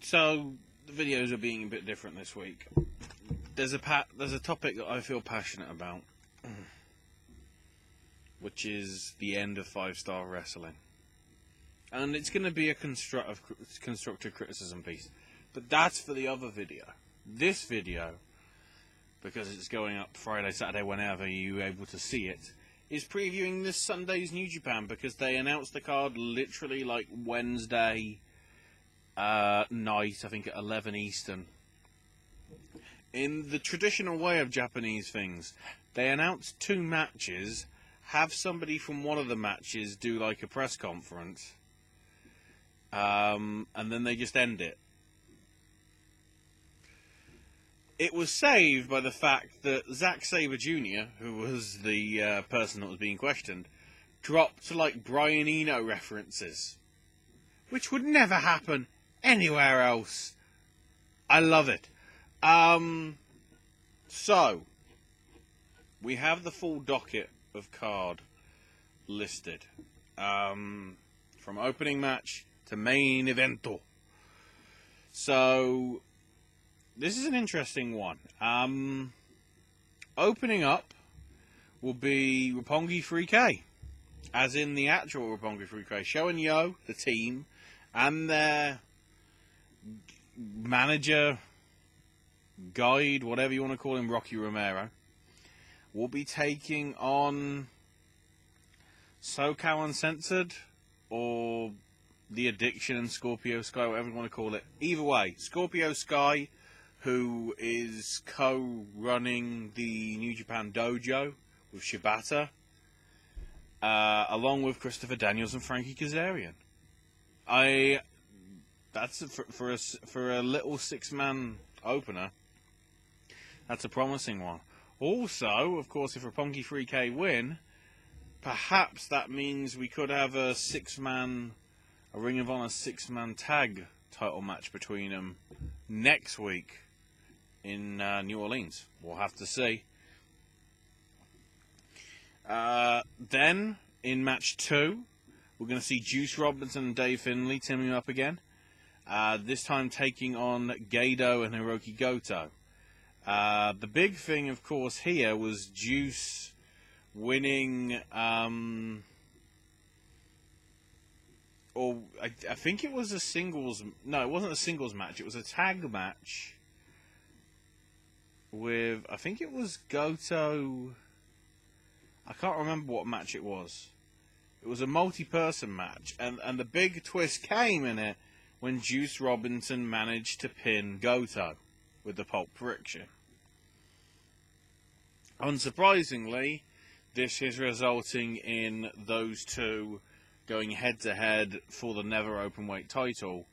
So the videos are being a bit different this week. There's a topic that I feel passionate about, which is the end of 5-star wrestling, and it's going to be a constructive criticism piece. But that's for the other video. This video, because it's going up Friday, Saturday, whenever you're able to see it, is previewing this Sunday's New Japan, because they announced the card literally like Wednesday night, I think at 11 Eastern. In the traditional way of Japanese things, they announce 2 matches, have somebody from one of the matches do like a press conference, and then they just end it. It was saved by the fact that Zack Sabre Jr., who was the person that was being questioned, dropped like Brian Eno references, which would never happen anywhere else. I love it. So, we have the full docket of card listed. From opening match to main evento. So, this is an interesting one. Opening up will be Roppongi 3K. As in the actual Roppongi 3K. Sho and Yo, the team, and their manager, guide, whatever you want to call him, Rocky Romero, will be taking on SoCal Uncensored, or The Addiction and Scorpio Sky, whatever you want to call it. Either way, Scorpio Sky, who is co-running the New Japan Dojo with Shibata, along with Christopher Daniels and Frankie Kazarian. That's for a little 6-man opener. That's a promising one. Also, of course, if Roppongi 3K win, perhaps that means we could have a Ring of Honor 6-man tag title match between them next week in New Orleans. We'll have to see. Then, in match 2, we're going to see Juice Robinson and Dave Finlay teaming up again. This time taking on Gedo and Hiroki Goto. The big thing, of course, here was Juice winning, I think it was a singles... No, it wasn't a singles match. It was a tag match with... I think it was Goto... I can't remember what match it was. It was a multi-person match. And the big twist came in it when Juice Robinson managed to pin Goto with the Pulp Friction. Unsurprisingly, this is resulting in those two going head-to-head for the Never Openweight title,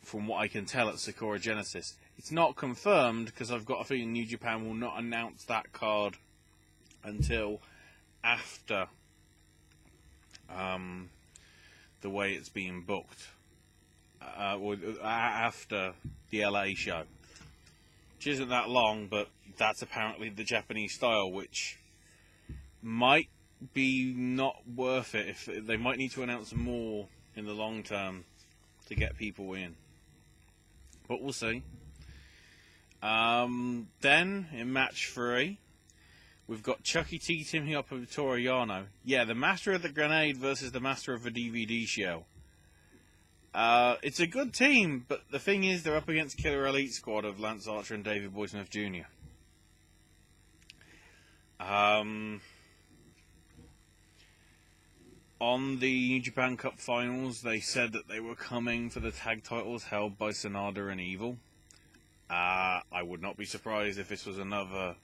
from what I can tell at Sakura Genesis. It's not confirmed, because I've got a feeling New Japan will not announce that card until after the way it's being booked. Or after the LA show. Which isn't that long, but that's apparently the Japanese style, which might be not worth it. If they might need to announce more in the long term to get people in. But we'll see. Then, in match 3, we've got Chucky T teaming up with Toru Yano. Yeah, the Master of the Grenade versus the Master of the DVD Shell. It's a good team, but the thing is, they're up against Killer Elite Squad of Lance Archer and David Boy Smith Jr. On the New Japan Cup Finals, they said that they were coming for the tag titles held by Sanada and Evil. I would not be surprised if this was another,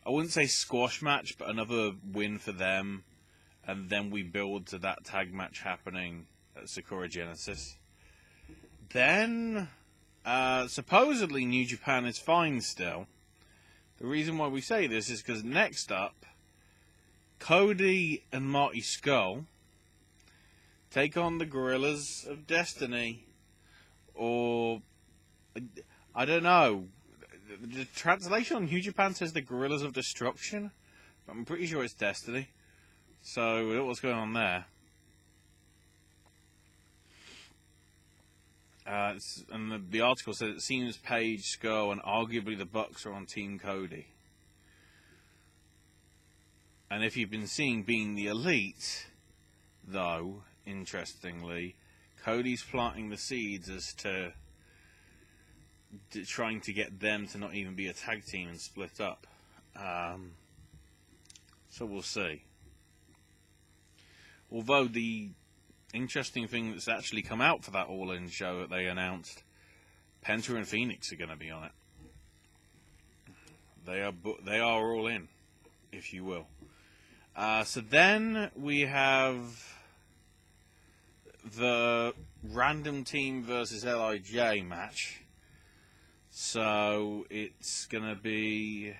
I wouldn't say squash match, but another win for them, and then we build to that tag match happening at Sakura Genesis. Then, supposedly New Japan is fine still. The reason why we say this is because next up, Cody and Marty Scurll take on the Gorillas of Destiny. Or, I don't know. The translation on New Japan says the Gorillas of Destruction. But I'm pretty sure it's Destiny. So, we know what's going on there. And the article says it seems Paige, Skull, and arguably the Bucks are on Team Cody. And if you've been seeing Being the Elite, though, interestingly, Cody's planting the seeds as to trying to get them to not even be a tag team and split up. So we'll see. Although the interesting thing that's actually come out for that All In show that they announced, Penta and Phoenix are going to be on it. They are all in, if you will. So then we have the Random Team versus LIJ match. So it's going to be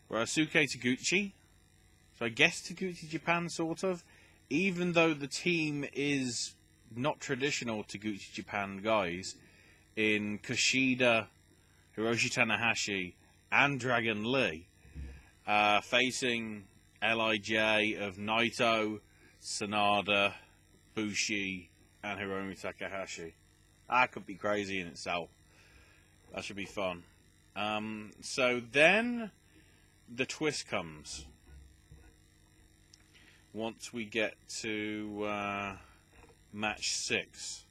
Ryosuke Taguchi. So I guess Taguchi Japan, sort of. Even though the team is not traditional Taguchi Japan guys, in Kushida, Hiroshi Tanahashi, and Dragon Lee, facing LIJ of Naito, Sanada, Bushi, and Hiromu Takahashi. That could be crazy in itself. That should be fun. So then the twist comes. Once we get to match 6.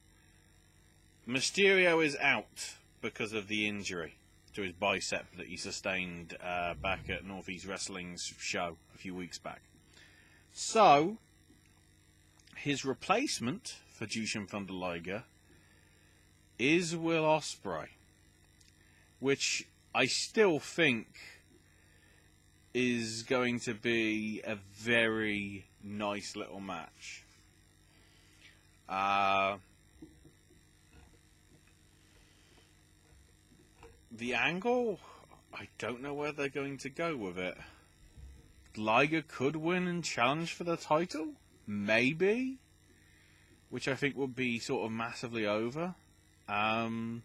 Mysterio is out because of the injury to his bicep that he sustained back at Northeast Wrestling's show a few weeks back. So, his replacement for Jushin Thunder Liger is Will Ospreay, which I still think is going to be a very nice little match. The angle, I don't know where they're going to go with it. Liger could win and challenge for the title, maybe, which I think would be sort of massively over. Then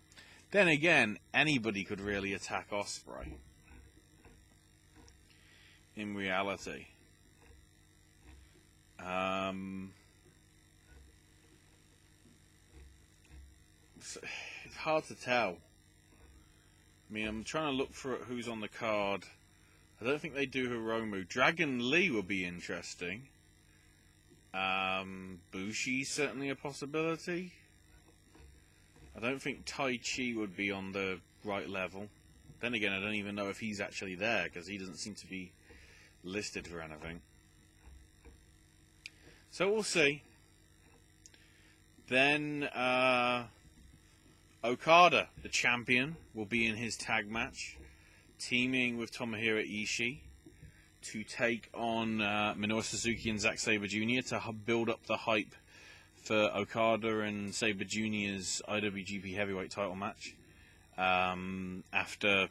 again, anybody could really attack Ospreay. In reality, it's hard to tell. I mean, I'm trying to look for who's on the card. I don't think they do Hiromu. Dragon Lee will be interesting. Bushi's certainly a possibility. I don't think Tai Chi would be on the right level. Then again, I don't even know if he's actually there, because he doesn't seem to be listed for anything. So we'll see. Then Okada, the champion, will be in his tag match, teaming with Tomohiro Ishii to take on Minoru Suzuki and Zack Sabre Jr. to build up the hype for Okada and Sabre Jr.'s IWGP Heavyweight title match after a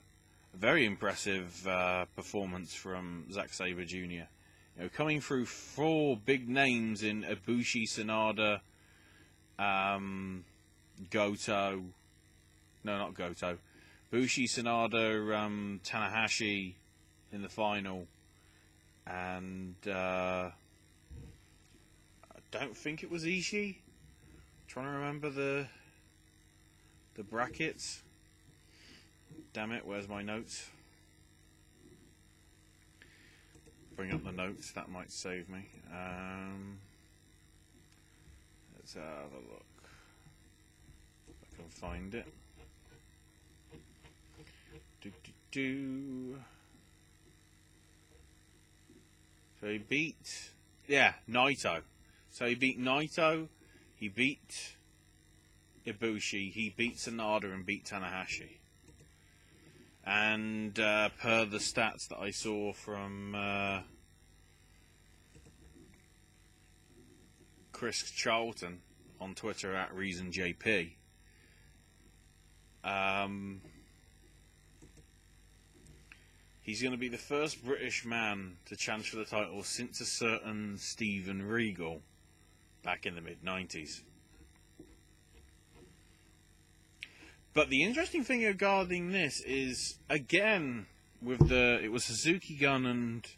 very impressive performance from Zack Sabre Jr. You know, coming through 4 big names in Ibushi, Sanada, Goto. No, not Goto. Bushi, Sanada, Tanahashi in the final. And I don't think it was Ishii. Trying to remember the brackets. Damn it, where's my notes? Bring up the notes, that might save me. Let's have a look. If I can find it. So he beat... Yeah, Naito. So he beat Naito, he beat Ibushi, he beat Sanada and beat Tanahashi. And per the stats that I saw from Chris Charlton on Twitter at ReasonJP, he's going to be the first British man to challenge for the title since a certain Steven Regal back in the mid-90s. But the interesting thing regarding this is, again, with it was Suzuki Gun and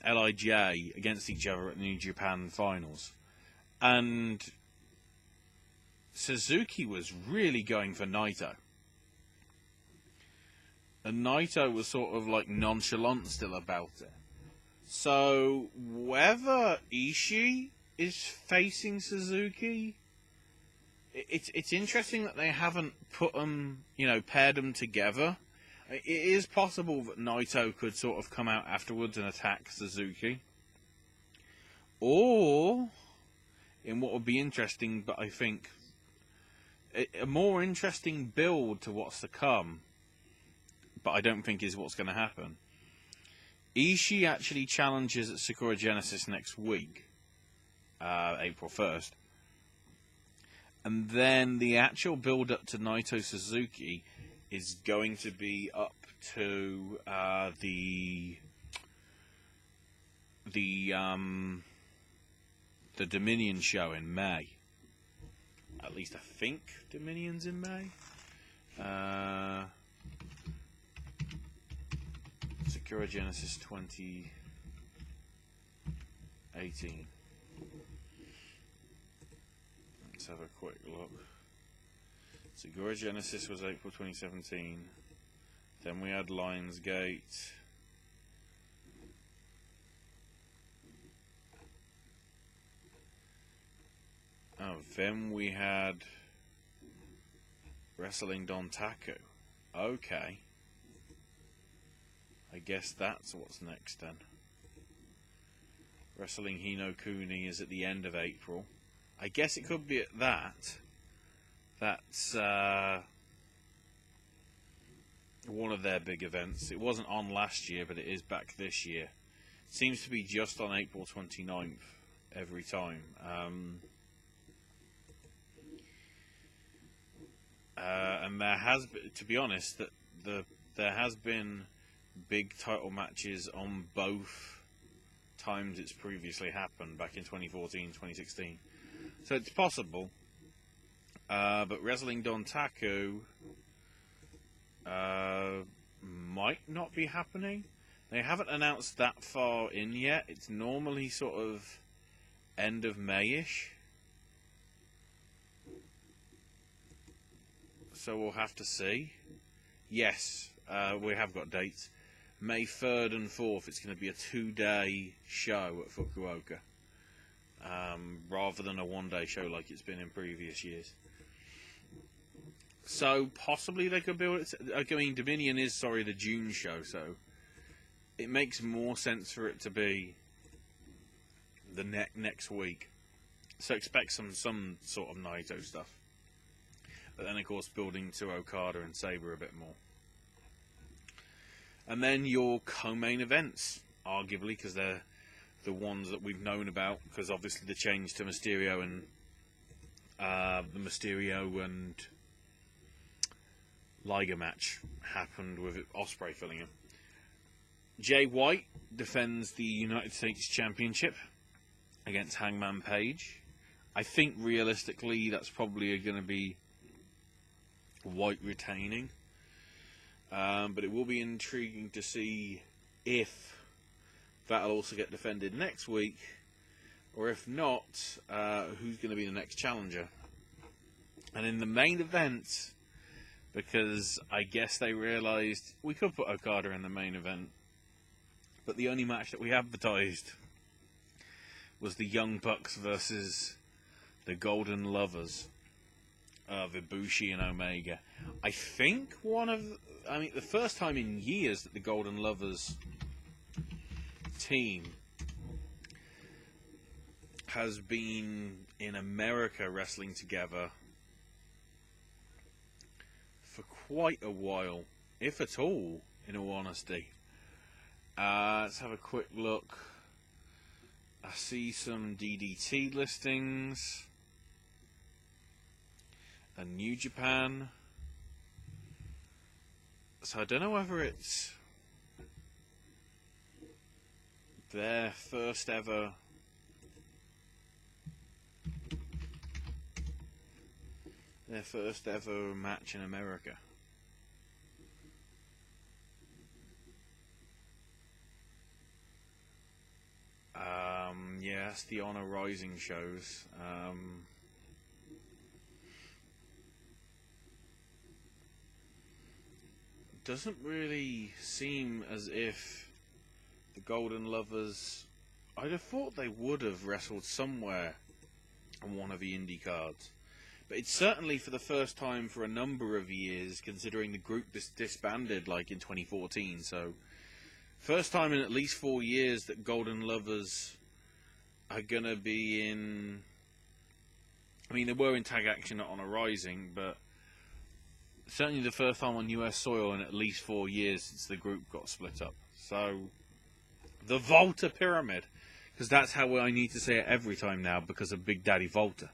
LIJ against each other at the New Japan finals. And Suzuki was really going for Naito. And Naito was sort of like nonchalant still about it. So whether Ishii is facing Suzuki, it's interesting that they haven't put them, paired them together. It is possible that Naito could sort of come out afterwards and attack Suzuki. Or, in what would be interesting, but I think a more interesting build to what's to come, but I don't think is what's going to happen. Ishii actually challenges at Sakura Genesis next week, April 1st. And then the actual build-up to Naito Suzuki is going to be up to the Dominion show in May. At least I think Dominion's in May. Sakura Genesis 2018. Let's have a quick look. Sakura Genesis was April 2017. Then we had Lionsgate. Oh, then we had Wrestling Dontaku. Okay. I guess that's what's next then. Wrestling Hinokuni is at the end of April. I guess it could be at that. That's one of their big events. It wasn't on last year, but it is back this year. It seems to be just on April 29th every time. And there has been, to be honest, there has been big title matches on both times it's previously happened, back in 2014, 2016. So it's possible. But Wrestling Dontaku might not be happening. They haven't announced that far in yet. It's normally sort of end of May-ish. So we'll have to see. Yes, we have got dates. May 3rd and 4th, it's going to be a 2-day show at Fukuoka. Rather than a 1-day show like it's been in previous years. So possibly they could build it. I mean, Dominion is, the June show, so it makes more sense for it to be the next week. So expect some sort of Naito stuff. But then, of course, building to Okada and Sabre a bit more. And then your co-main events, arguably, because they're the ones that we've known about, because obviously the change to Mysterio and the Mysterio and Liger match happened with Ospreay filling him. Jay White defends the United States Championship against Hangman Page. I think realistically that's probably going to be White retaining. But it will be intriguing to see if that'll also get defended next week, or if not, who's going to be the next challenger. And in the main event, because I guess they realised we could put Okada in the main event, but the only match that we advertised was the Young Bucks versus the Golden Lovers of Ibushi and Omega. I think the first time in years that the Golden Lovers team has been in America wrestling together for quite a while, if at all, in all honesty. Let's have a quick look. I see some DDT listings. And New Japan. So I don't know whether it's their first ever match in America. Yeah, that's the Honor Rising shows. doesn't really seem as if the Golden Lovers... I'd have thought they would have wrestled somewhere on one of the indie cards. But it's certainly for the first time for a number of years, considering the group disbanded like in 2014. So, first time in at least 4 years that Golden Lovers are going to be in... I mean, they were in tag action not on a Rising, but certainly the first time on US soil in at least 4 years since the group got split up. So, the Volta Pyramid. Because that's how I need to say it every time now, because of Big Daddy Volta.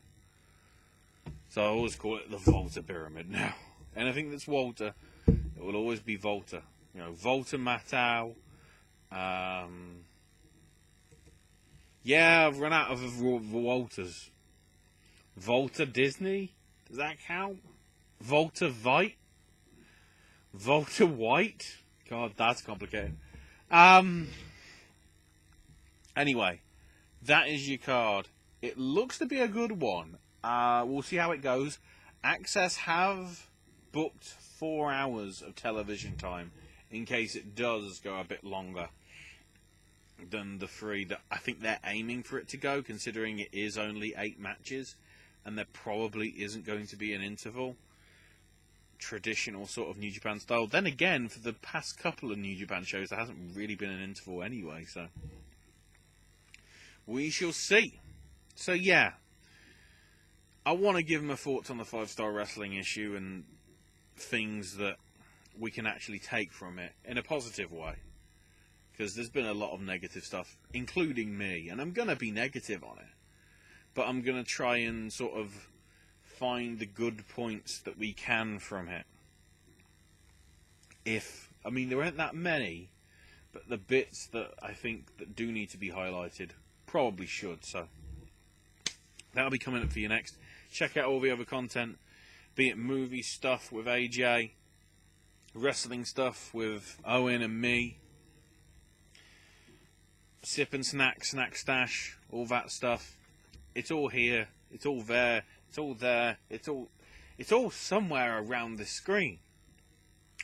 So I always call it the Volta Pyramid now. Anything that's Walter, it will always be Volta. You know, Volta Matau. Yeah, I've run out of Voltas. Volta Disney? Does that count? Volta Vite? Volta White? God, that's complicated. Anyway, that is your card. It looks to be a good one. We'll see how it goes. Access have booked 4 hours of television time in case it does go a bit longer than the 3 that I think they're aiming for it to go, considering it is only 8 matches and there probably isn't going to be an interval. Traditional sort of New Japan style. Then again, for the past couple of New Japan shows, there hasn't really been an interval anyway, so... we shall see. So yeah, I want to give my thoughts on the 5-star wrestling issue and things that we can actually take from it in a positive way. Because there's been a lot of negative stuff, including me, and I'm going to be negative on it. But I'm going to try and sort of find the good points that we can from it. I mean, there aren't that many, but the bits that I think that do need to be highlighted probably should, so that'll be coming up for you next. Check out all the other content, be it movie stuff with AJ, wrestling stuff with Owen and me, Sip and Snack, Snack Stash, all that stuff. It's all here, it's all there, it's all there, it's all somewhere around this screen.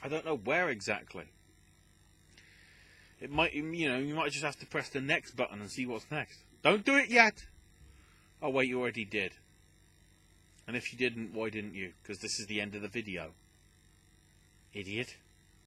I don't know where exactly. It might, you know, you might just have to press the next button and see what's next. Don't do it yet! Oh wait, you already did. And if you didn't, why didn't you? Because this is the end of the video. Idiot.